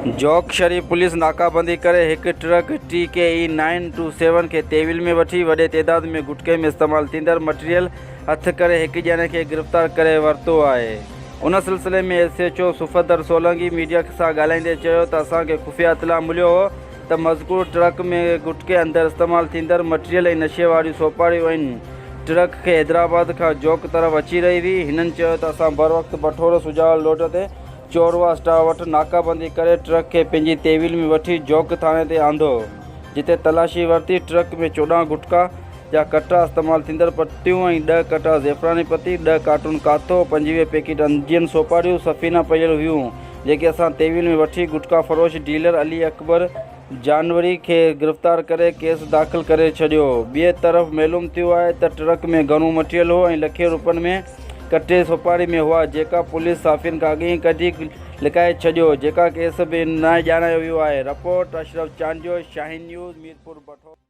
Joke शरीफ़ police नाकाबंदी करे एक ट्रक TKE 927 के तेविल में वठी वॾे तइदाद में गुटके में इस्तेमाल थींदड़ मटीरियल हथ करे एक ॼणे के गिरफ़्तार करे वरितो आहे। उन सिलसिले में SHO सुफ़दर सोलंकी मीडिया सां ॻाल्हाईंदे चयो त असांखे खुफ़िया इतला मिलियो हो त मज़कूर ट्रक में गुटके अंदरि इस्तेमाल थींदड़ मटीरियल ऐं नशे वारियूं सोपारियूं आहिनि। ट्रक खे हैदराबाद खां जोक तरफ़ अची रही हुई। हिननि चयो त असां बर वक़्तु बठोरो सुजावल रोड ते चोरवा स्टार वटि नाकाबंदी करे ट्रक खे पंहिंजी तेविल में वठी जोक थाणे ते आंदो, जिते तलाशी वरिती। ट्रक में 14 गुटका जा कटा, इस्तेमाल थींदड़ पटियूं ऐं 10 कटा ज़ैफ़रानी पती, 10 कार्टून काथो, 25 पैकेट अंदियन सोपारियूं सफ़ीना पयल हुयूं, जेके असां तेविल में वठी गुटका फ़रोश डीलर अली अकबर जानवरी खे गिरफ़्तार करे केस दाख़िल करे छॾियो। ॿिए तरफ़ मालूम थियो आहे त ट्रक में घणो मटीरियल हो ऐं लखे रुपयनि में कटे सोपारी में हुआ, जेका पुलिस साफ़ियुनि खां अॻु ई कढी लिकाए छॾियो, जेका केस बि न ॼाणायो वियो आहे। रिपोर्ट अशरफ चांडियो, शाहीन न्यूज़, मीरपुर बठो।